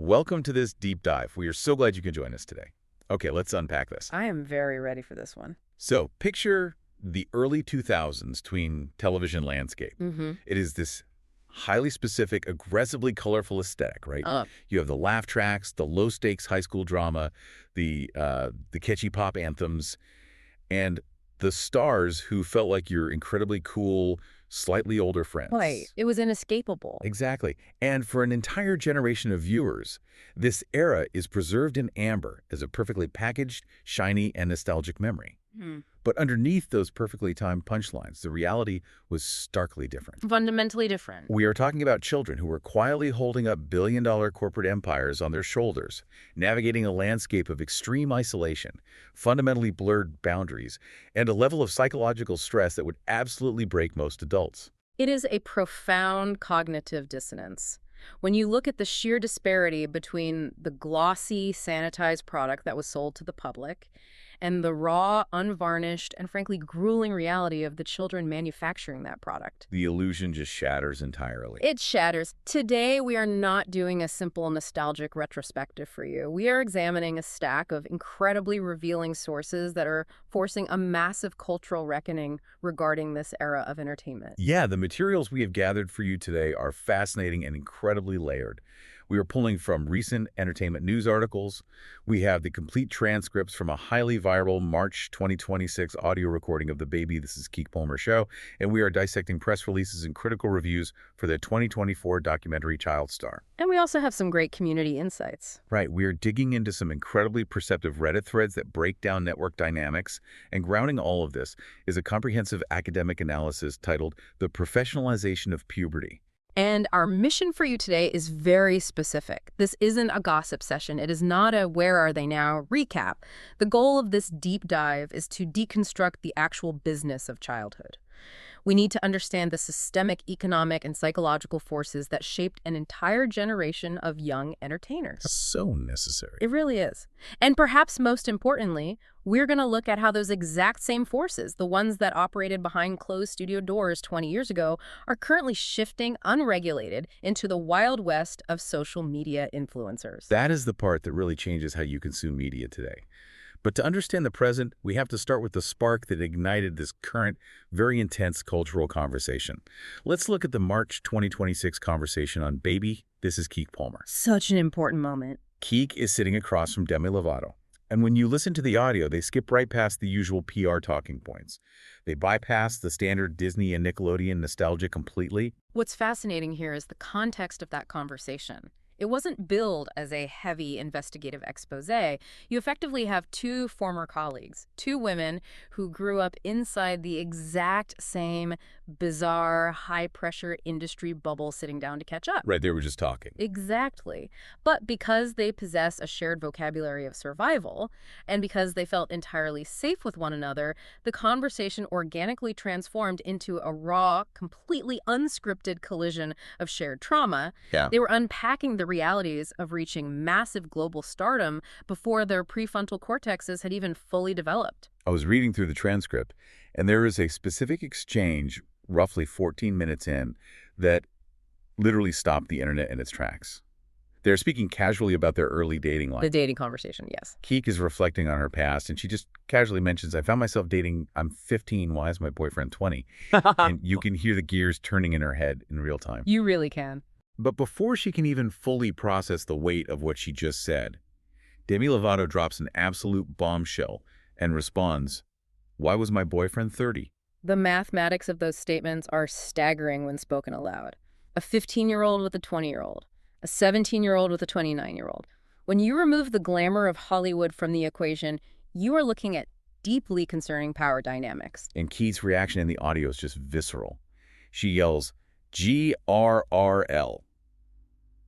Welcome to this deep dive. We are so glad you can join us today. Okay, let's unpack this. I am very ready for this one. So, picture the early 2000s tween television landscape. Mm-hmm. It is this highly specific, aggressively colorful aesthetic, right? You have the laugh tracks, the low-stakes high school drama, the catchy pop anthems, and the stars who felt like your incredibly cool, slightly older friends. Right. It was inescapable. Exactly. And for an entire generation of viewers, this era is preserved in amber as a perfectly packaged, shiny, and nostalgic memory. But underneath those perfectly timed punchlines, the reality was starkly different. Fundamentally different. We are talking about children who were quietly holding up billion-dollar corporate empires on their shoulders, navigating a landscape of extreme isolation, fundamentally blurred boundaries, and a level of psychological stress that would absolutely break most adults. It is a profound cognitive dissonance. When you look at the sheer disparity between the glossy, sanitized product that was sold to the public and the raw, unvarnished, and frankly grueling reality of the children manufacturing that product. The illusion just shatters entirely. It shatters. Today, we are not doing a simple nostalgic retrospective for you. We are examining a stack of incredibly revealing sources that are forcing a massive cultural reckoning regarding this era of entertainment. Yeah, the materials we have gathered for you today are fascinating and incredibly layered. We are pulling from recent entertainment news articles. We have the complete transcripts from a highly viral March 2026 audio recording of the Baby This Is Keke Palmer show, and we are dissecting press releases and critical reviews for the 2024 documentary Child Star. And we also have some great community insights. Right, we are digging into some incredibly perceptive Reddit threads that break down network dynamics, and grounding all of this is a comprehensive academic analysis titled The Professionalization of Puberty. And our mission for you today is very specific. This isn't a gossip session. It is not a where are they now recap. The goal of this deep dive is to deconstruct the actual business of childhood. We need to understand the systemic economic and psychological forces that shaped an entire generation of young entertainers. So necessary. It really is. And perhaps most importantly, we're going to look at how those exact same forces, the ones that operated behind closed studio doors 20 years ago, are currently shifting unregulated into the wild west of social media influencers. That is the part that really changes how you consume media today. But to understand the present, we have to start with the spark that ignited this current, very intense cultural conversation. Let's look at the March 2026 conversation on Baby This Is Keke Palmer. Such an important moment. Keke is sitting across from Demi Lovato. And when you listen to the audio, they skip right past the usual PR talking points. They bypass the standard Disney and Nickelodeon nostalgia completely. What's fascinating here is the context of that conversation. It wasn't billed as a heavy investigative expose. You effectively have two former colleagues, two women who grew up inside the exact same bizarre, high-pressure industry bubble sitting down to catch up. Right, they were just talking. Exactly. But because they possess a shared vocabulary of survival, and because they felt entirely safe with one another, the conversation organically transformed into a raw, completely unscripted collision of shared trauma. Yeah. They were unpacking the realities of reaching massive global stardom before their prefrontal cortexes had even fully developed. I was reading through the transcript, and there is a specific exchange, roughly 14 minutes in, that literally stopped the internet in its tracks. They're speaking casually about their early dating life. The dating conversation, yes. Keke is reflecting on her past, and she just casually mentions, I found myself dating, I'm 15, why is my boyfriend 20? And you can hear the gears turning in her head in real time. You really can. But before she can even fully process the weight of what she just said, Demi Lovato drops an absolute bombshell and responds, why was my boyfriend 30? The mathematics of those statements are staggering when spoken aloud. A 15-year-old with a 20-year-old, a 17-year-old with a 29-year-old. When you remove the glamour of Hollywood from the equation, you are looking at deeply concerning power dynamics. And Keke's reaction in the audio is just visceral. She yells, GRRL.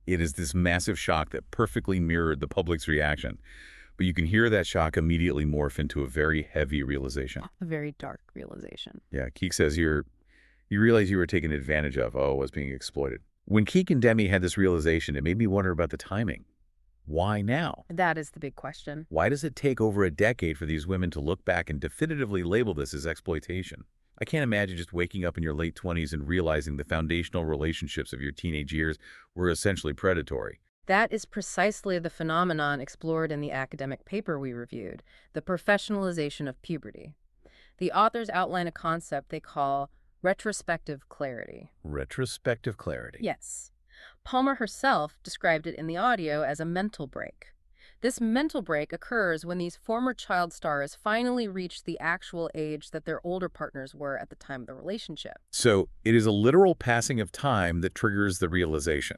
It is this massive shock that perfectly mirrored the public's reaction. But you can hear that shock immediately morph into a very heavy realization. A very dark realization. Yeah, Keke says you realize you were taken advantage of, was being exploited. When Keke and Demi had this realization, it made me wonder about the timing. Why now? That is the big question. Why does it take over a decade for these women to look back and definitively label this as exploitation? I can't imagine just waking up in your late 20s and realizing the foundational relationships of your teenage years were essentially predatory. That is precisely the phenomenon explored in the academic paper we reviewed, the professionalization of puberty. The authors outline a concept they call retrospective clarity. Retrospective clarity. Yes. Palmer herself described it in the audio as a mental break. This mental break occurs when these former child stars finally reach the actual age that their older partners were at the time of the relationship. So it is a literal passing of time that triggers the realization.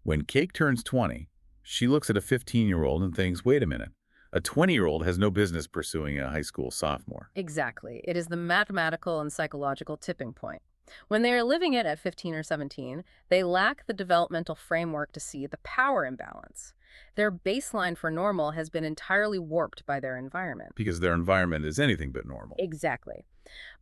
When Cake turns 20, she looks at a 15-year-old and thinks, wait a minute, a 20-year-old has no business pursuing a high school sophomore. Exactly. It is the mathematical and psychological tipping point. When they are living it at 15 or 17, they lack the developmental framework to see the power imbalance. Their baseline for normal has been entirely warped by their environment. Because their environment is anything but normal. Exactly.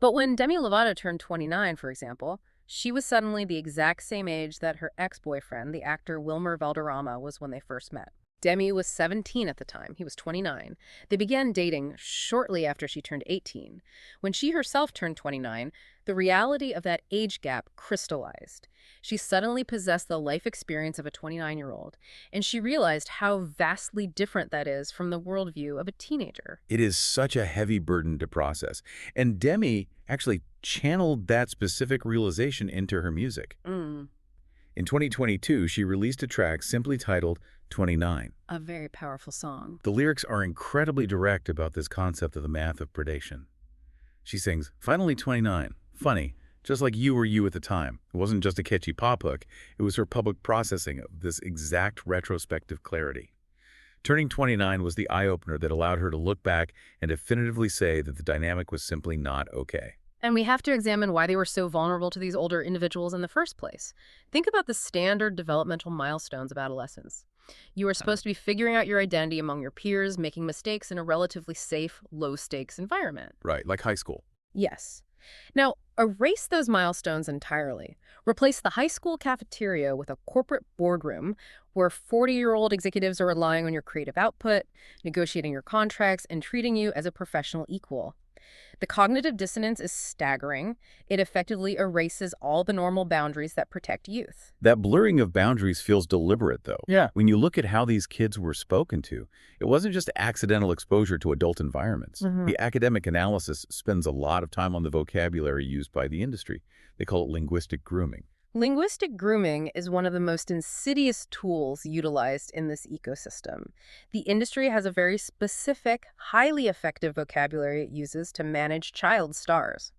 But when Demi Lovato turned 29, for example, she was suddenly the exact same age that her ex-boyfriend, the actor Wilmer Valderrama, was when they first met. Demi was 17 at the time. He was 29. They began dating shortly after she turned 18. When she herself turned 29, the reality of that age gap crystallized. She suddenly possessed the life experience of a 29-year-old, and she realized how vastly different that is from the worldview of a teenager. It is such a heavy burden to process. And Demi actually channeled that specific realization into her music. In 2022, she released a track simply titled 29. A very powerful song. The lyrics are incredibly direct about this concept of the math of predation. She sings, finally 29. Funny, just like you were you at the time. It wasn't just a catchy pop hook. It was her public processing of this exact retrospective clarity. Turning 29 was the eye-opener that allowed her to look back and definitively say that the dynamic was simply not okay. And we have to examine why they were so vulnerable to these older individuals in the first place. Think about the standard developmental milestones of adolescence. You are supposed to be figuring out your identity among your peers, making mistakes in a relatively safe, low-stakes environment. Right, like high school. Yes. Now, erase those milestones entirely. Replace the high school cafeteria with a corporate boardroom where 40-year-old executives are relying on your creative output, negotiating your contracts, and treating you as a professional equal. The cognitive dissonance is staggering. It effectively erases all the normal boundaries that protect youth. That blurring of boundaries feels deliberate, though. Yeah. When you look at how these kids were spoken to, it wasn't just accidental exposure to adult environments. The academic analysis spends a lot of time on the vocabulary used by the industry. They call it linguistic grooming. Linguistic grooming is one of the most insidious tools utilized in this ecosystem. The industry has a very specific, highly effective vocabulary it uses to manage child stars.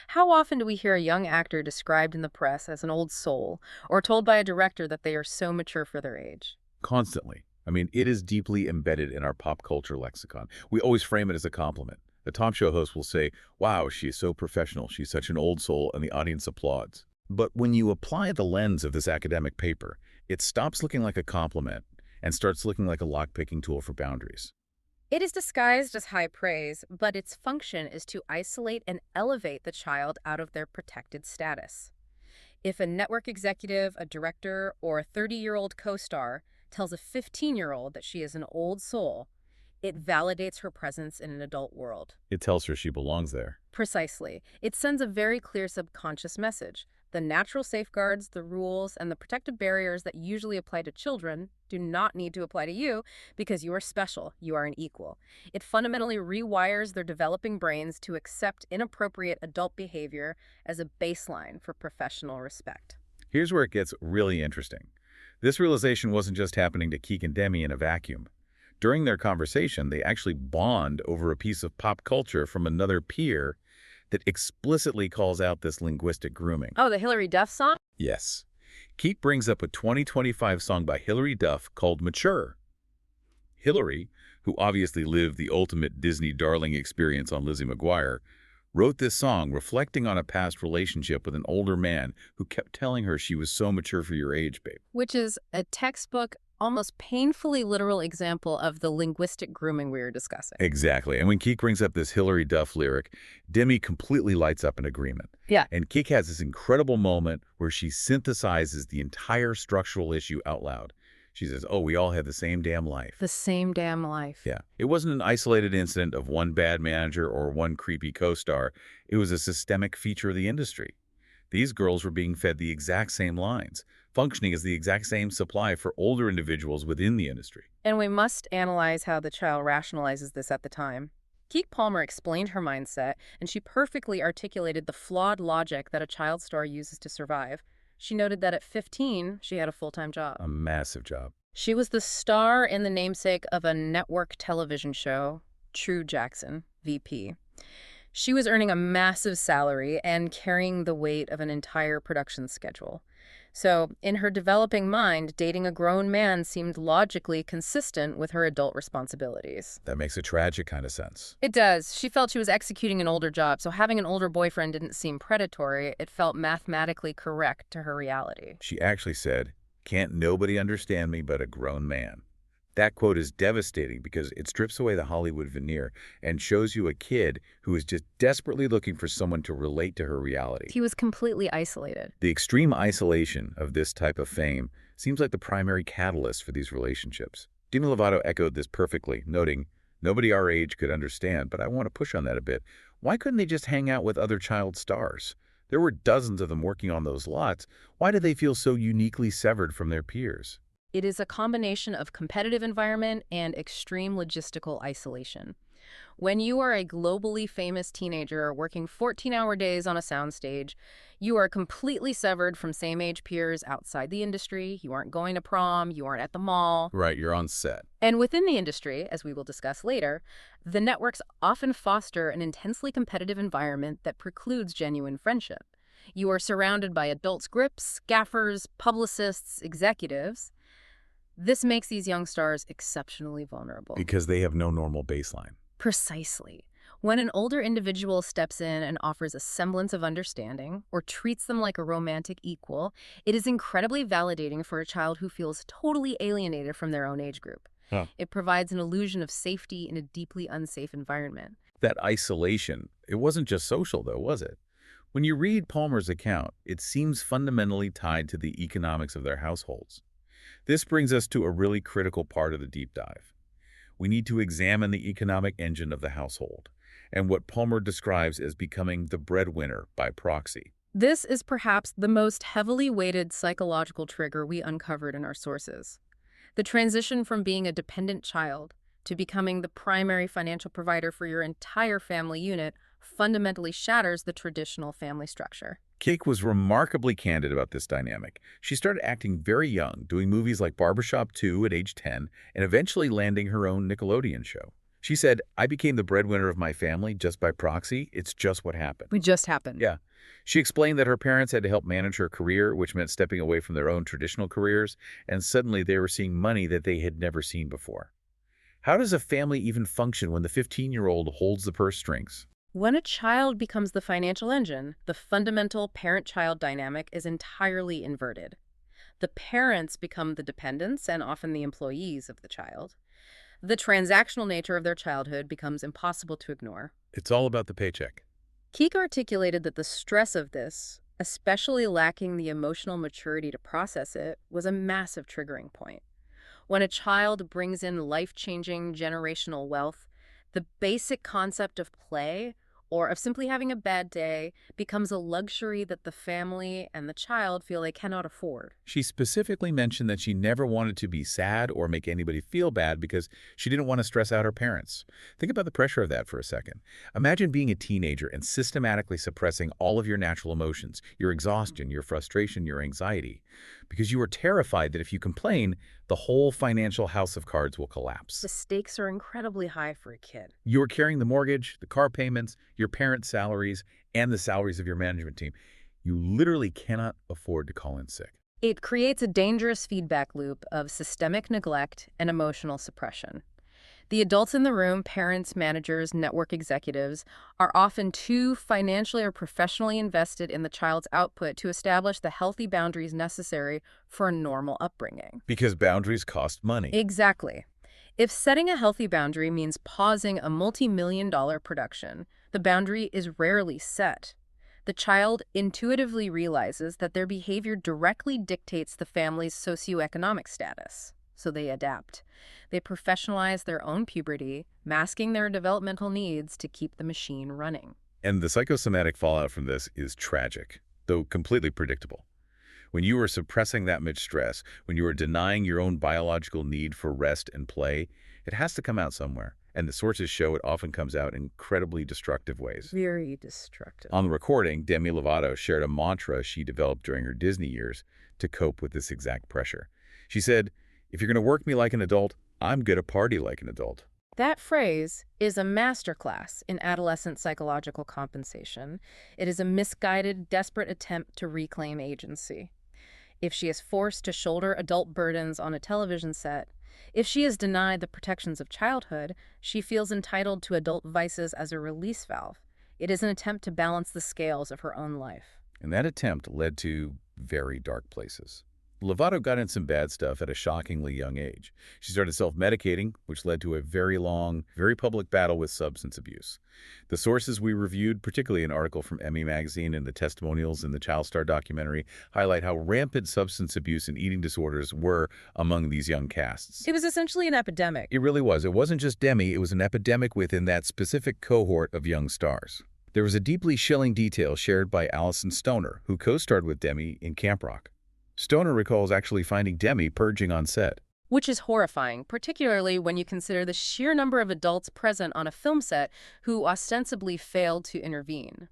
How often do we hear a young actor described in the press as an old soul, or told by a director that they are so mature for their age? Constantly. I mean, it is deeply embedded in our pop culture lexicon. We always frame it as a compliment. The talk show host will say, wow, she is so professional, she's such an old soul, and the audience applauds. But when you apply the lens of this academic paper, it stops looking like a compliment and starts looking like a lock-picking tool for boundaries. It is disguised as high praise, but its function is to isolate and elevate the child out of their protected status. If a network executive, a director, or a 30-year-old co-star tells a 15-year-old that she is an old soul, it validates her presence in an adult world. It tells her she belongs there. Precisely. It sends a very clear subconscious message. The natural safeguards, the rules, and the protective barriers that usually apply to children do not need to apply to you because you are special, you are an equal. It fundamentally rewires their developing brains to accept inappropriate adult behavior as a baseline for professional respect. Here's where it gets really interesting. This realization wasn't just happening to Keke and Demi in a vacuum. During their conversation, they actually bond over a piece of pop culture from another peer that explicitly calls out this linguistic grooming. Oh, the Hillary Duff song? Yes. Keek brings up a 2025 song by Hilary Duff called Mature. Hillary, who obviously lived the ultimate Disney darling experience on Lizzie McGuire, wrote this song reflecting on a past relationship with an older man who kept telling her she was so mature for your age, babe. Which is a textbook, almost painfully literal example of the linguistic grooming we were discussing. Exactly. And when Keek brings up this Hilary Duff lyric, Demi completely lights up in agreement. Yeah. And Keek has this incredible moment where she synthesizes the entire structural issue out loud. She says, oh, we all have the same damn life. The same damn life. Yeah. It wasn't an isolated incident of one bad manager or one creepy co-star. It was a systemic feature of the industry. These girls were being fed the exact same lines, functioning as the exact same supply for older individuals within the industry. And we must analyze how the child rationalizes this at the time. Keke Palmer explained her mindset, and she perfectly articulated the flawed logic that a child star uses to survive. She noted that at 15, she had a full-time job. A massive job. She was the star and the namesake of a network television show, True Jackson, VP. She was earning a massive salary and carrying the weight of an entire production schedule. So, in her developing mind, dating a grown man seemed logically consistent with her adult responsibilities. That makes a tragic kind of sense. It does. She felt she was executing an older job, so having an older boyfriend didn't seem predatory. It felt mathematically correct to her reality. She actually said, "Can't nobody understand me but a grown man." That quote is devastating because it strips away the Hollywood veneer and shows you a kid who is just desperately looking for someone to relate to her reality. He was completely isolated. The extreme isolation of this type of fame seems like the primary catalyst for these relationships. Demi Lovato echoed this perfectly, noting, "Nobody our age could understand, but I want to push on that a bit. Why couldn't they just hang out with other child stars? There were dozens of them working on those lots. Why do they feel so uniquely severed from their peers?" It is a combination of competitive environment and extreme logistical isolation. When you are a globally famous teenager working 14-hour days on a soundstage, you are completely severed from same-age peers outside the industry. You aren't going to prom, you aren't at the mall. Right, you're on set. And within the industry, as we will discuss later, the networks often foster an intensely competitive environment that precludes genuine friendship. You are surrounded by adult scripts, gaffers, publicists, executives. This makes these young stars exceptionally vulnerable. Because they have no normal baseline. Precisely. When an older individual steps in and offers a semblance of understanding or treats them like a romantic equal, it is incredibly validating for a child who feels totally alienated from their own age group. Huh. It provides an illusion of safety in a deeply unsafe environment. That isolation, it wasn't just social though, was it? When you read Palmer's account, it seems fundamentally tied to the economics of their households. This brings us to a really critical part of the deep dive. We need to examine the economic engine of the household and what Palmer describes as becoming the breadwinner by proxy. This is perhaps the most heavily weighted psychological trigger we uncovered in our sources. The transition from being a dependent child to becoming the primary financial provider for your entire family unit fundamentally shatters the traditional family structure. Keke was remarkably candid about this dynamic. She started acting very young, doing movies like Barbershop 2 at age 10, and eventually landing her own Nickelodeon show. She said, "I became the breadwinner of my family just by proxy. It's just what happened." It just happened. Yeah. She explained that her parents had to help manage her career, which meant stepping away from their own traditional careers, and suddenly they were seeing money that they had never seen before. How does a family even function when the 15-year-old holds the purse strings? When a child becomes the financial engine, the fundamental parent-child dynamic is entirely inverted. The parents become the dependents and often the employees of the child. The transactional nature of their childhood becomes impossible to ignore. It's all about the paycheck. Keke articulated that the stress of this, especially lacking the emotional maturity to process it, was a massive triggering point. When a child brings in life-changing generational wealth, the basic concept of play or of simply having a bad day becomes a luxury that the family and the child feel they cannot afford. She specifically mentioned that she never wanted to be sad or make anybody feel bad because she didn't want to stress out her parents. Think about the pressure of that for a second. Imagine being a teenager and systematically suppressing all of your natural emotions, your exhaustion, your frustration, your anxiety, because you are terrified that if you complain, the whole financial house of cards will collapse. The stakes are incredibly high for a kid. You are carrying the mortgage, the car payments, your parents' salaries, and the salaries of your management team. You literally cannot afford to call in sick. It creates a dangerous feedback loop of systemic neglect and emotional suppression. The adults in the room, parents, managers, network executives, are often too financially or professionally invested in the child's output to establish the healthy boundaries necessary for a normal upbringing. Because boundaries cost money. Exactly. If setting a healthy boundary means pausing a multi-million-dollar production, the boundary is rarely set. The child intuitively realizes that their behavior directly dictates the family's socioeconomic status, so they adapt. They professionalize their own puberty, masking their developmental needs to keep the machine running. And the psychosomatic fallout from this is tragic. though completely predictable. When you are suppressing that much stress, when you are denying your own biological need for rest and play, it has to come out somewhere. And the sources show it often comes out in incredibly destructive ways. Very destructive. On the recording, Demi Lovato shared a mantra she developed during her Disney years to cope with this exact pressure. She said, "If you're going to work me like an adult, I'm going to party like an adult." That phrase is a masterclass in adolescent psychological compensation. It is a misguided, desperate attempt to reclaim agency. If she is forced to shoulder adult burdens on a television set, if she is denied the protections of childhood, she feels entitled to adult vices as a release valve. It is an attempt to balance the scales of her own life. And that attempt led to very dark places. Lovato got in some bad stuff at a shockingly young age. She started self-medicating, which led to a very long, very public battle with substance abuse. The sources we reviewed, particularly an article from Emmy magazine and the testimonials in the Child Star documentary, highlight how rampant substance abuse and eating disorders were among these young casts. It was essentially an epidemic. It really was. It wasn't just Demi, it was an epidemic within that specific cohort of young stars. There was a deeply chilling detail shared by Allison Stoner, who co-starred with Demi in Camp Rock. Stoner recalls actually finding Demi purging on set. Which is horrifying, particularly when you consider the sheer number of adults present on a film set who ostensibly failed to intervene.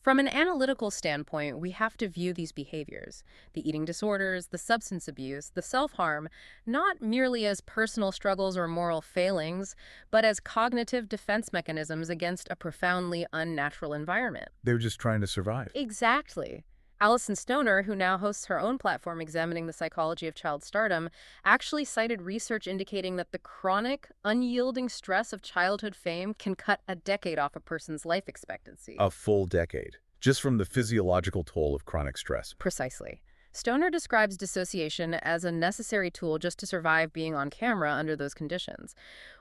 From an analytical standpoint, we have to view these behaviors, the eating disorders, the substance abuse, the self-harm, not merely as personal struggles or moral failings, but as cognitive defense mechanisms against a profoundly unnatural environment. They were just trying to survive. Exactly. Allison Stoner, who now hosts her own platform examining the psychology of child stardom, actually cited research indicating that the chronic, unyielding stress of childhood fame can cut a decade off a person's life expectancy. A full decade, just from the physiological toll of chronic stress. Precisely. Stoner describes dissociation as a necessary tool just to survive being on camera under those conditions.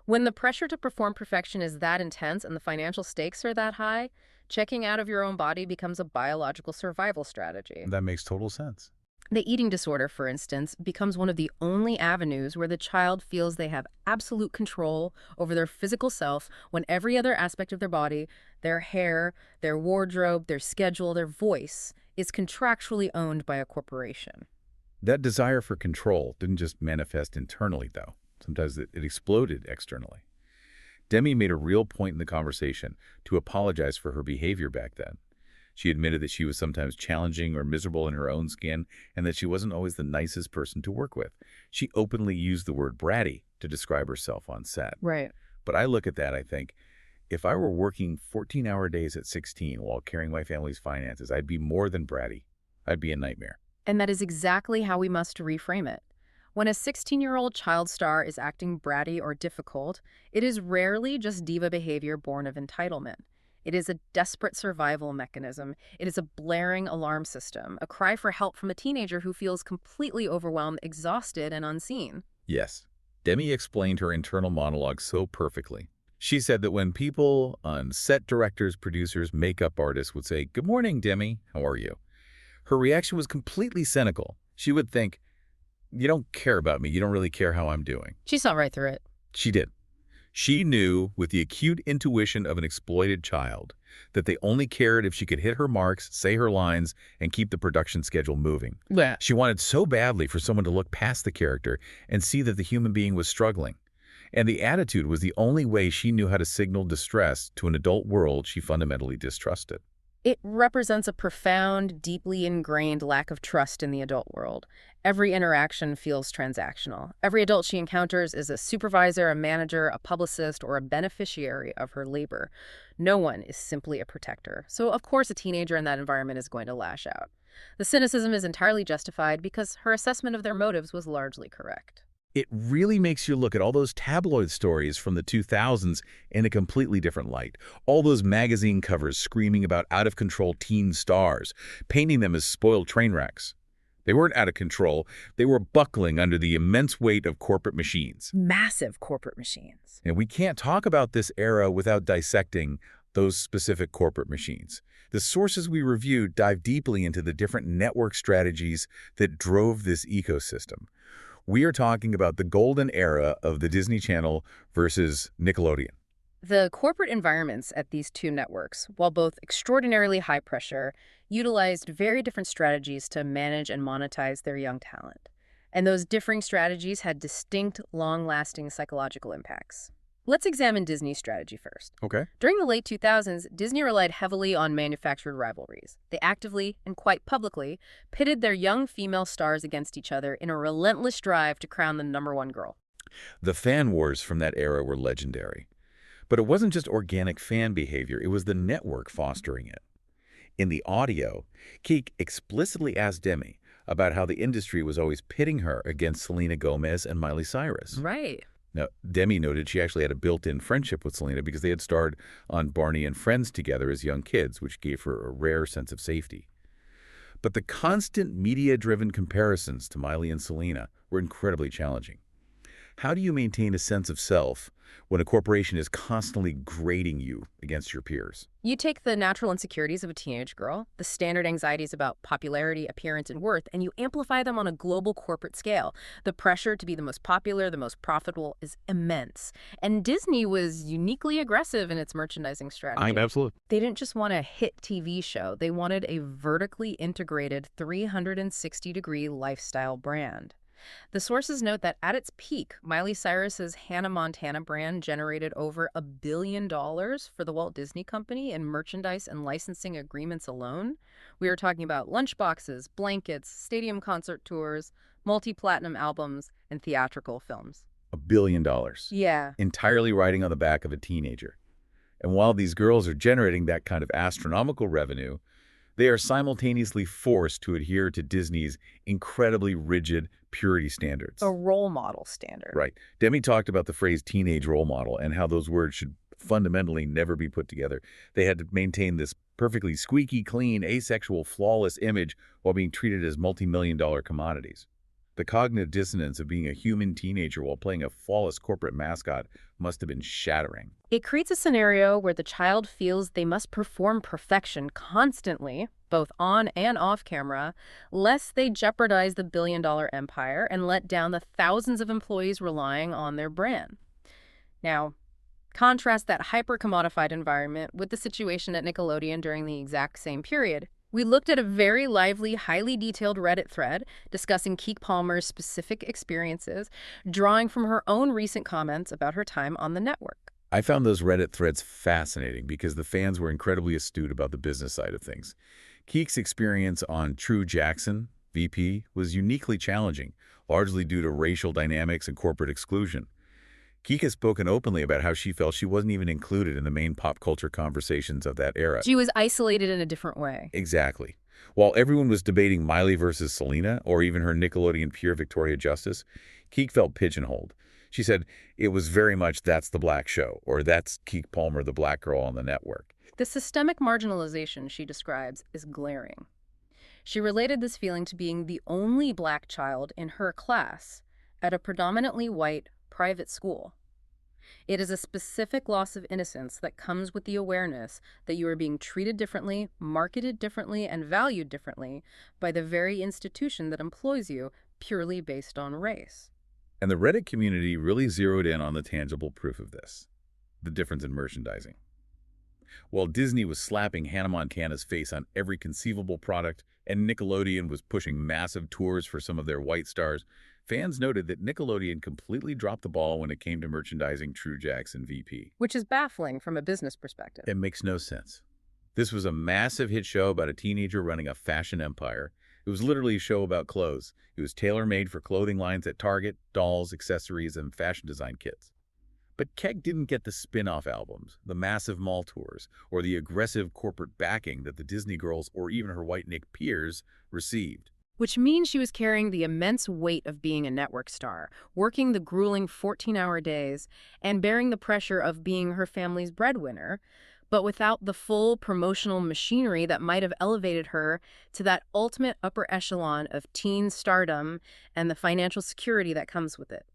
When the pressure to perform perfection is that intense and the financial stakes are that high, checking out of your own body becomes a biological survival strategy. That makes total sense. The eating disorder, for instance, becomes one of the only avenues where the child feels they have absolute control over their physical self when every other aspect of their body, their hair, their wardrobe, their schedule, their voice, is contractually owned by a corporation. That desire for control didn't just manifest internally, though. Sometimes it exploded externally. Demi made a real point in the conversation to apologize for her behavior back then. She admitted that she was sometimes challenging or miserable in her own skin and that she wasn't always the nicest person to work with. She openly used the word bratty to describe herself on set. Right. But I look at that, I think, if I were working 14-hour days at 16 while carrying my family's finances, I'd be more than bratty. I'd be a nightmare. And that is exactly how we must reframe it. When a 16-year-old child star is acting bratty or difficult, it is rarely just diva behavior born of entitlement. It is a desperate survival mechanism. It is a blaring alarm system, a cry for help from a teenager who feels completely overwhelmed, exhausted, and unseen. Yes. Demi explained her internal monologue so perfectly. She said that when people on set, directors, producers, makeup artists would say, "Good morning, Demi, how are you?" her reaction was completely cynical. She would think, "You don't care about me. You don't really care how I'm doing." She saw right through it. She did. She knew, with the acute intuition of an exploited child, that they only cared if she could hit her marks, say her lines, and keep the production schedule moving. Yeah. She wanted so badly for someone to look past the character and see that the human being was struggling. And the attitude was the only way she knew how to signal distress to an adult world she fundamentally distrusted. It represents a profound, deeply ingrained lack of trust in the adult world. Every interaction feels transactional. Every adult she encounters is a supervisor, a manager, a publicist, or a beneficiary of her labor. No one is simply a protector. So, of course, a teenager in that environment is going to lash out. The cynicism is entirely justified because her assessment of their motives was largely correct. It really makes you look at all those tabloid stories from the 2000s in a completely different light. All those magazine covers screaming about out-of-control teen stars, painting them as spoiled train wrecks. They weren't out of control. They were buckling under the immense weight of corporate machines. Massive corporate machines. And we can't talk about this era without dissecting those specific corporate machines. The sources we reviewed dive deeply into the different network strategies that drove this ecosystem. We are talking about the golden era of the Disney Channel versus Nickelodeon. The corporate environments at these two networks, while both extraordinarily high pressure, utilized very different strategies to manage and monetize their young talent. And those differing strategies had distinct, long-lasting psychological impacts. Let's examine Disney's strategy first. Okay. During the late 2000s, Disney relied heavily on manufactured rivalries. They actively and quite publicly pitted their young female stars against each other in a relentless drive to crown the #1 girl. The fan wars from that era were legendary. But it wasn't just organic fan behavior, it was the network fostering it. In the audio, Keke explicitly asked Demi about how the industry was always pitting her against Selena Gomez and Miley Cyrus. Right. Now, Demi noted she actually had a built-in friendship with Selena because they had starred on Barney and Friends together as young kids, which gave her a rare sense of safety. But the constant media-driven comparisons to Miley and Selena were incredibly challenging. How do you maintain a sense of self when a corporation is constantly grading you against your peers? You take the natural insecurities of a teenage girl, the standard anxieties about popularity, appearance, and worth, and you amplify them on a global corporate scale. The pressure to be the most popular, the most profitable is immense. And Disney was uniquely aggressive in its merchandising strategy. Absolutely. They didn't just want a hit TV show. They wanted a vertically integrated 360-degree lifestyle brand. The sources note that at its peak, Miley Cyrus's Hannah Montana brand generated over $1 billion for the Walt Disney Company in merchandise and licensing agreements alone. We are talking about lunchboxes, blankets, stadium concert tours, multi-platinum albums, and theatrical films. $1 billion. Yeah. Entirely riding on the back of a teenager. And while these girls are generating that kind of astronomical revenue, they are simultaneously forced to adhere to Disney's incredibly rigid purity standards. A role model standard. Right. Demi talked about the phrase teenage role model and how those words should fundamentally never be put together. They had to maintain this perfectly squeaky clean, asexual, flawless image while being treated as multi-million-dollar commodities. The cognitive dissonance of being a human teenager while playing a flawless corporate mascot must have been shattering. It creates a scenario where the child feels they must perform perfection constantly, both on and off camera, lest they jeopardize the billion-dollar empire and let down the thousands of employees relying on their brand. Now, contrast that hyper-commodified environment with the situation at Nickelodeon during the exact same period. We looked at a very lively, highly detailed Reddit thread discussing Keke Palmer's specific experiences, drawing from her own recent comments about her time on the network. I found those Reddit threads fascinating because the fans were incredibly astute about the business side of things. Keke's experience on True Jackson, VP, was uniquely challenging, largely due to racial dynamics and corporate exclusion. Keke has spoken openly about how she felt she wasn't even included in the main pop culture conversations of that era. She was isolated in a different way. Exactly. While everyone was debating Miley versus Selena, or even her Nickelodeon peer Victoria Justice, Keke felt pigeonholed. She said, it was very much that's the black show, or that's Keke Palmer, the black girl on the network. The systemic marginalization she describes is glaring. She related this feeling to being the only black child in her class at a predominantly white private school. It is a specific loss of innocence that comes with the awareness that you are being treated differently, marketed differently, and valued differently by the very institution that employs you purely based on race. And the Reddit community really zeroed in on the tangible proof of this, the difference in merchandising. While Disney was slapping Hannah Montana's face on every conceivable product and Nickelodeon was pushing massive tours for some of their white stars, fans noted that Nickelodeon completely dropped the ball when it came to merchandising True Jackson VP. Which is baffling from a business perspective. It makes no sense. This was a massive hit show about a teenager running a fashion empire. It was literally a show about clothes. It was tailor-made for clothing lines at Target, dolls, accessories, and fashion design kits. But Keke didn't get the spin-off albums, the massive mall tours, or the aggressive corporate backing that the Disney girls or even her white Nick peers received. Which means she was carrying the immense weight of being a network star, working the grueling 14-hour days, and bearing the pressure of being her family's breadwinner, but without the full promotional machinery that might have elevated her to that ultimate upper echelon of teen stardom and the financial security that comes with it.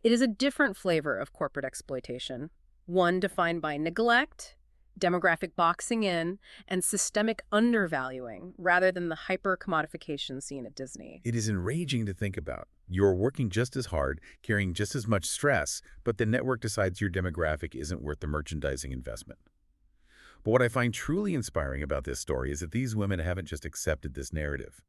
It is a different flavor of corporate exploitation, one defined by neglect, demographic boxing in, and systemic undervaluing, rather than the hyper-commodification seen at Disney. It is enraging to think about. You're working just as hard, carrying just as much stress, but the network decides your demographic isn't worth the merchandising investment. But what I find truly inspiring about this story is that these women haven't just accepted this narrative.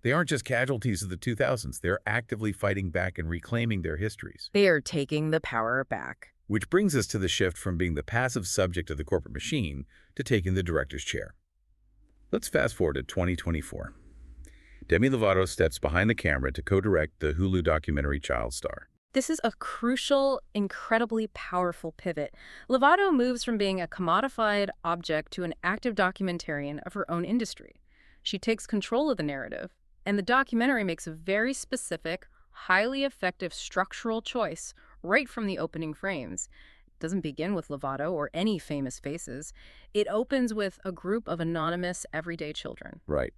They aren't just casualties of the 2000s. They're actively fighting back and reclaiming their histories. They are taking the power back. Which brings us to the shift from being the passive subject of the corporate machine to taking the director's chair. Let's fast forward to 2024. Demi Lovato steps behind the camera to co-direct the Hulu documentary Child Star. This is a crucial, incredibly powerful pivot. Lovato moves from being a commodified object to an active documentarian of her own industry. She takes control of the narrative, and the documentary makes a very specific, highly effective structural choice right from the opening frames. It doesn't begin with Lovato or any famous faces. It opens with a group of anonymous, everyday children. Right.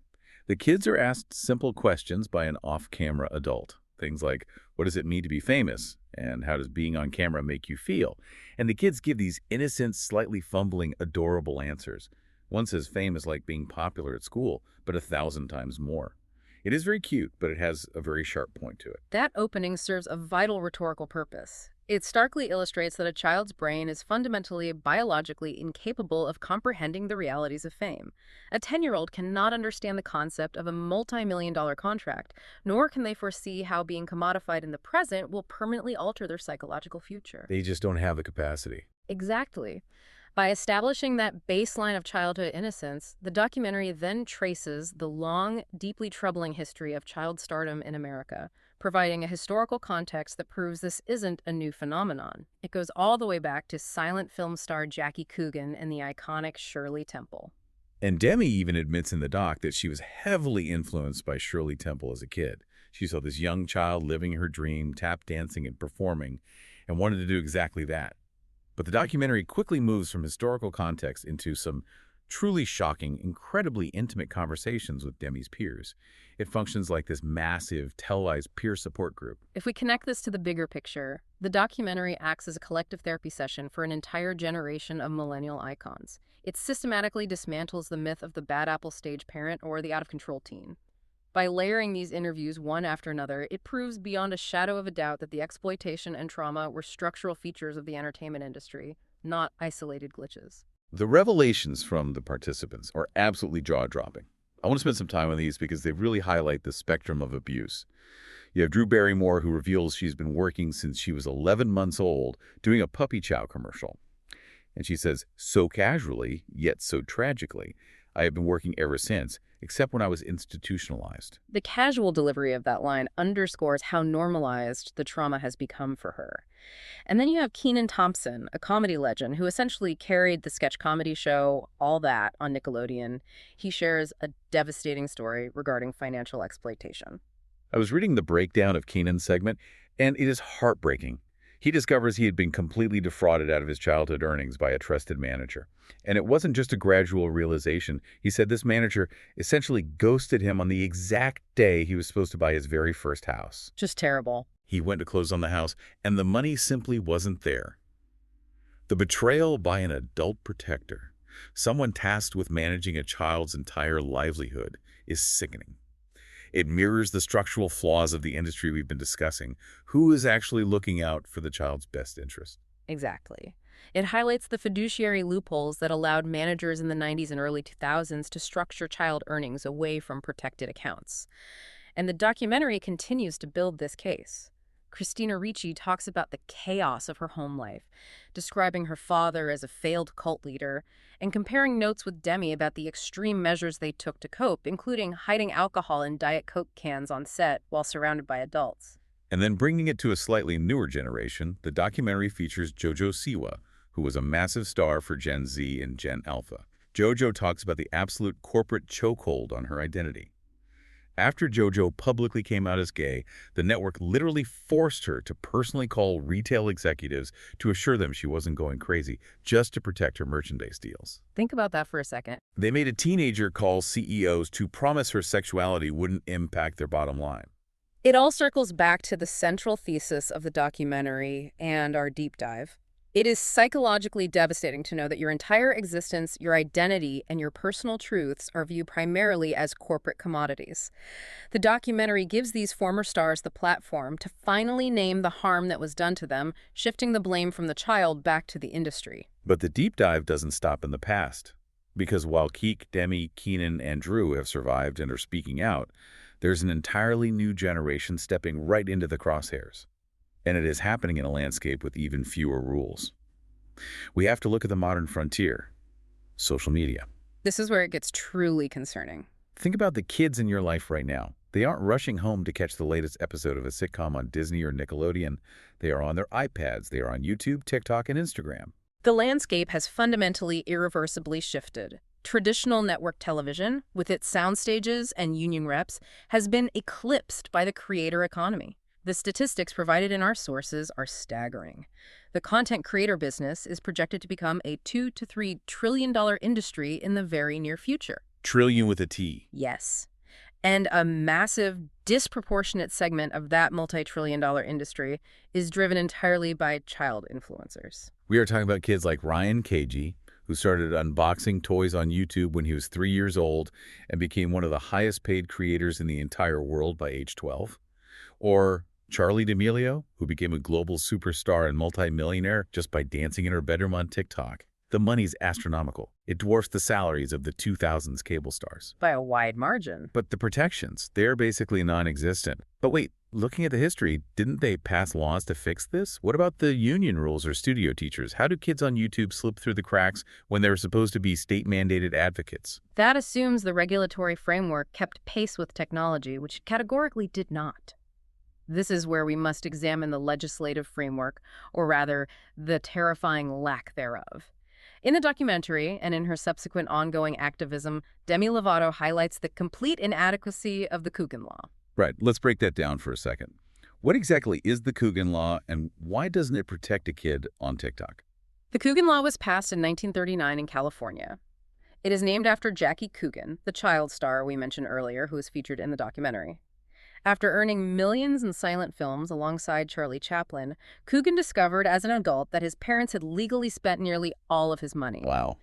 The kids are asked simple questions by an off-camera adult. Things like, what does it mean to be famous? And how does being on camera make you feel? And the kids give these innocent, slightly fumbling, adorable answers. One says fame is like being popular at school, but 1,000 times more. It is very cute, but it has a very sharp point to it. That opening serves a vital rhetorical purpose. It starkly illustrates that a child's brain is fundamentally biologically incapable of comprehending the realities of fame. A 10-year-old cannot understand the concept of a multi-million-dollar contract, nor can they foresee how being commodified in the present will permanently alter their psychological future. They just don't have the capacity. Exactly. By establishing that baseline of childhood innocence, the documentary then traces the long, deeply troubling history of child stardom in America, providing a historical context that proves this isn't a new phenomenon. It goes all the way back to silent film star Jackie Coogan and the iconic Shirley Temple. And Demi even admits in the doc that she was heavily influenced by Shirley Temple as a kid. She saw this young child living her dream, tap dancing and performing, and wanted to do exactly that. But the documentary quickly moves from historical context into some truly shocking, incredibly intimate conversations with Demi's peers. It functions like this massive, televised peer support group. If we connect this to the bigger picture, the documentary acts as a collective therapy session for an entire generation of millennial icons. It systematically dismantles the myth of the bad apple stage parent or the out-of-control teen. By layering these interviews one after another, it proves beyond a shadow of a doubt that the exploitation and trauma were structural features of the entertainment industry, not isolated glitches. The revelations from the participants are absolutely jaw-dropping. I want to spend some time on these because they really highlight the spectrum of abuse. You have Drew Barrymore, who reveals she's been working since she was 11 months old, doing a puppy chow commercial. And she says, so casually, yet so tragically, I have been working ever since, except when I was institutionalized. The casual delivery of that line underscores how normalized the trauma has become for her. And then you have Kenan Thompson, a comedy legend who essentially carried the sketch comedy show All That on Nickelodeon. He shares a devastating story regarding financial exploitation. I was reading the breakdown of Kenan's segment, and it is heartbreaking. He discovers he had been completely defrauded out of his childhood earnings by a trusted manager. And it wasn't just a gradual realization. He said this manager essentially ghosted him on the exact day he was supposed to buy his very first house. Just terrible. He went to close on the house, and the money simply wasn't there. The betrayal by an adult protector, someone tasked with managing a child's entire livelihood, is sickening. It mirrors the structural flaws of the industry we've been discussing. Who is actually looking out for the child's best interest? Exactly. It highlights the fiduciary loopholes that allowed managers in the 90s and early 2000s to structure child earnings away from protected accounts. And the documentary continues to build this case. Christina Ricci talks about the chaos of her home life, describing her father as a failed cult leader, and comparing notes with Demi about the extreme measures they took to cope, including hiding alcohol in Diet Coke cans on set while surrounded by adults. And then bringing it to a slightly newer generation, the documentary features JoJo Siwa, who was a massive star for Gen Z and Gen Alpha. JoJo talks about the absolute corporate chokehold on her identity. After JoJo publicly came out as gay, the network literally forced her to personally call retail executives to assure them she wasn't going crazy, just to protect her merchandise deals. Think about that for a second. They made a teenager call CEOs to promise her sexuality wouldn't impact their bottom line. It all circles back to the central thesis of the documentary and our deep dive. It is psychologically devastating to know that your entire existence, your identity, and your personal truths are viewed primarily as corporate commodities. The documentary gives these former stars the platform to finally name the harm that was done to them, shifting the blame from the child back to the industry. But the deep dive doesn't stop in the past. Because while Keke, Demi, Keenan, and Drew have survived and are speaking out, there's an entirely new generation stepping right into the crosshairs. And it is happening in a landscape with even fewer rules. We have to look at the modern frontier, social media. This is where it gets truly concerning. Think about the kids in your life right now. They aren't rushing home to catch the latest episode of a sitcom on Disney or Nickelodeon. They are on their iPads. They are on YouTube, TikTok, and Instagram. The landscape has fundamentally, irreversibly shifted. Traditional network television, with its sound stages and union reps, has been eclipsed by the creator economy. The statistics provided in our sources are staggering. The content creator business is projected to become a $2 to $3 trillion industry in the very near future. Trillion with a T. Yes. And a massive, disproportionate segment of that multi-trillion-dollar industry is driven entirely by child influencers. We are talking about kids like Ryan KG, who started unboxing toys on YouTube when he was 3 years old and became one of the highest-paid creators in the entire world by age 12. Or Charlie D'Amelio, who became a global superstar and multimillionaire just by dancing in her bedroom on TikTok. The money's astronomical. It dwarfs the salaries of the 2000s cable stars. By a wide margin. But the protections, they're basically non-existent. But wait, looking at the history, didn't they pass laws to fix this? What about the union rules or studio teachers? How do kids on YouTube slip through the cracks when they're supposed to be state-mandated advocates? That assumes the regulatory framework kept pace with technology, which it categorically did not. This is where we must examine the legislative framework, or rather, the terrifying lack thereof. In the documentary, and in her subsequent ongoing activism, Demi Lovato highlights the complete inadequacy of the Coogan Law. Right, let's break that down for a second. What exactly is the Coogan Law, and why doesn't it protect a kid on TikTok? The Coogan Law was passed in 1939 in California. It is named after Jackie Coogan, the child star we mentioned earlier, who was featured in the documentary. After earning millions in silent films alongside Charlie Chaplin, Coogan discovered as an adult that his parents had legally spent nearly all of his money. Wow.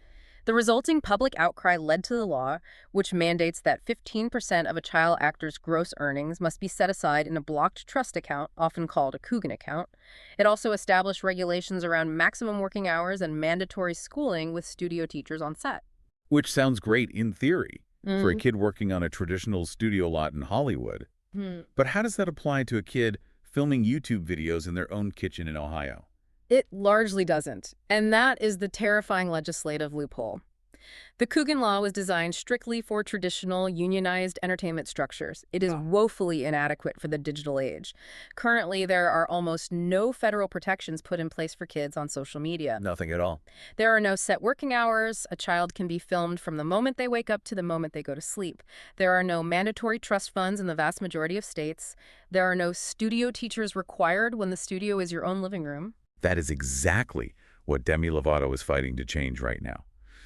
The resulting public outcry led to the law, which mandates that 15% of a child actor's gross earnings must be set aside in a blocked trust account, often called a Coogan account. It also established regulations around maximum working hours and mandatory schooling with studio teachers on set. Which sounds great in theory for a kid working on a traditional studio lot in Hollywood. But how does that apply to a kid filming YouTube videos in their own kitchen in Ohio? It largely doesn't, and that is the terrifying legislative loophole. The Coogan Law was designed strictly for traditional, unionized entertainment structures. It is woefully inadequate for the digital age. Currently, there are almost no federal protections put in place for kids on social media. Nothing at all. There are no set working hours. A child can be filmed from the moment they wake up to the moment they go to sleep. There are no mandatory trust funds in the vast majority of states. There are no studio teachers required when the studio is your own living room. That is exactly what Demi Lovato is fighting to change right now.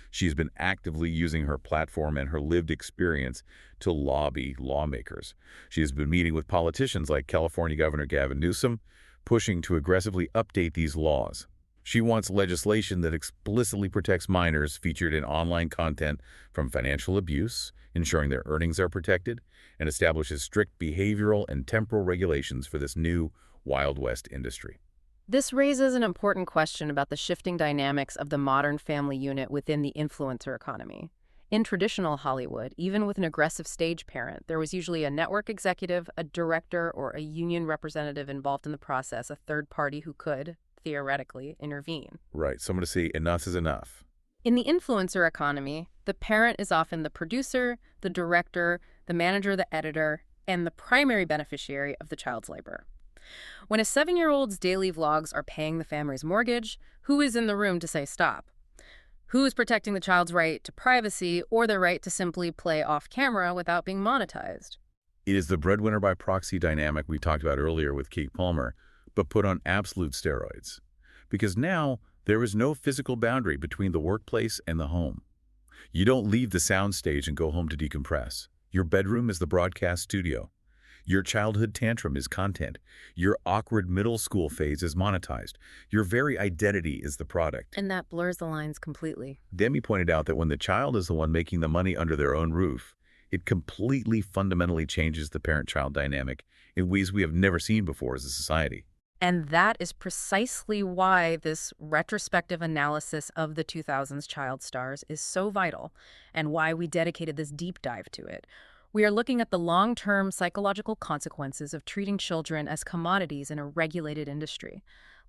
She's been actively using her platform and her lived experience to lobby lawmakers. She has been meeting with politicians like California Governor Gavin Newsom, pushing to aggressively update these laws. She wants legislation that explicitly protects minors featured in online content from financial abuse, ensuring their earnings are protected, and establishes strict behavioral and temporal regulations for this new Wild West industry. This raises an important question about the shifting dynamics of the modern family unit within the influencer economy. In traditional Hollywood, even with an aggressive stage parent, there was usually a network executive, a director, or a union representative involved in the process, a third party who could, theoretically, intervene. Right, someone to say enough is enough. In the influencer economy, the parent is often the producer, the director, the manager, the editor, and the primary beneficiary of the child's labor. When a 7-year-old's daily vlogs are paying the family's mortgage, who is in the room to say stop? Who is protecting the child's right to privacy or their right to simply play off camera without being monetized? It is the breadwinner by proxy dynamic we talked about earlier with Keke Palmer, but put on absolute steroids. Because now there is no physical boundary between the workplace and the home. You don't leave the soundstage and go home to decompress. Your bedroom is the broadcast studio. Your childhood tantrum is content. Your awkward middle school phase is monetized. Your very identity is the product. And that blurs the lines completely. Demi pointed out that when the child is the one making the money under their own roof, it completely fundamentally changes the parent-child dynamic in ways we have never seen before as a society. And that is precisely why this retrospective analysis of the 2000s child stars is so vital and why we dedicated this deep dive to it. We are looking at the long-term psychological consequences of treating children as commodities in a regulated industry.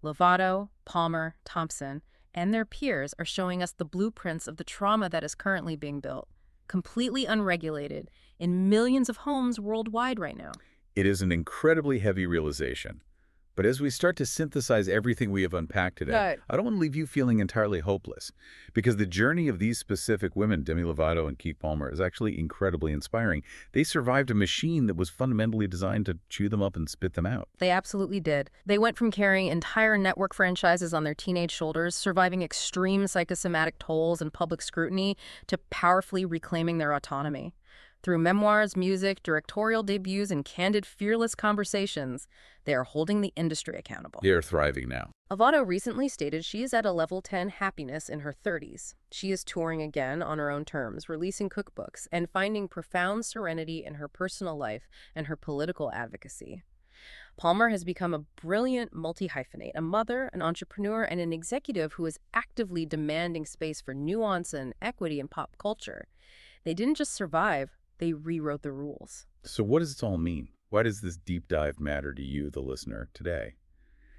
Lovato, Palmer, Thompson, and their peers are showing us the blueprints of the trauma that is currently being built, completely unregulated, in millions of homes worldwide right now. It is an incredibly heavy realization. But as we start to synthesize everything we have unpacked today, Right. I don't want to leave you feeling entirely hopeless, because the journey of these specific women, Demi Lovato and Keke Palmer, is actually incredibly inspiring. They survived a machine that was fundamentally designed to chew them up and spit them out. They absolutely did. They went from carrying entire network franchises on their teenage shoulders, surviving extreme psychosomatic tolls and public scrutiny, to powerfully reclaiming their autonomy. Through memoirs, music, directorial debuts, and candid, fearless conversations, they are holding the industry accountable. They are thriving now. Lovato recently stated she is at a level 10 happiness in her 30s. She is touring again on her own terms, releasing cookbooks, and finding profound serenity in her personal life and her political advocacy. Palmer has become a brilliant multi-hyphenate, a mother, an entrepreneur, and an executive who is actively demanding space for nuance and equity in pop culture. They didn't just survive, they rewrote the rules. So what does this all mean? Why does this deep dive matter to you, the listener, today?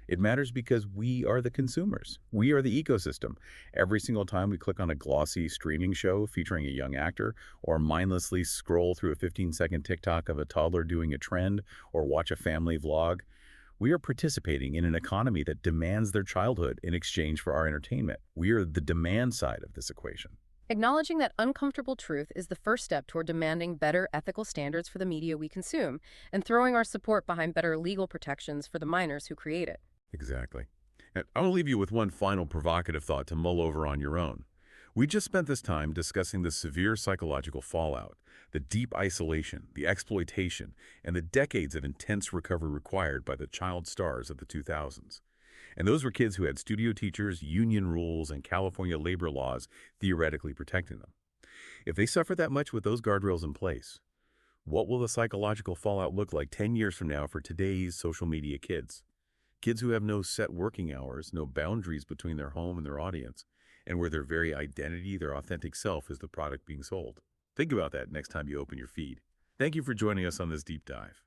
It matters because we are the consumers. We are the ecosystem. Every single time we click on a glossy streaming show featuring a young actor, or mindlessly scroll through a 15-second TikTok of a toddler doing a trend, or watch a family vlog, we are participating in an economy that demands their childhood in exchange for our entertainment. We are the demand side of this equation. Acknowledging that uncomfortable truth is the first step toward demanding better ethical standards for the media we consume, and throwing our support behind better legal protections for the minors who create it. Exactly. And I'll leave you with one final provocative thought to mull over on your own. We just spent this time discussing the severe psychological fallout, the deep isolation, the exploitation, and the decades of intense recovery required by the child stars of the 2000s. And those were kids who had studio teachers, union rules, and California labor laws theoretically protecting them. If they suffer that much with those guardrails in place, what will the psychological fallout look like 10 years from now for today's social media kids? Kids who have no set working hours, no boundaries between their home and their audience, and where their very identity, their authentic self, is the product being sold. Think about that next time you open your feed. Thank you for joining us on this deep dive.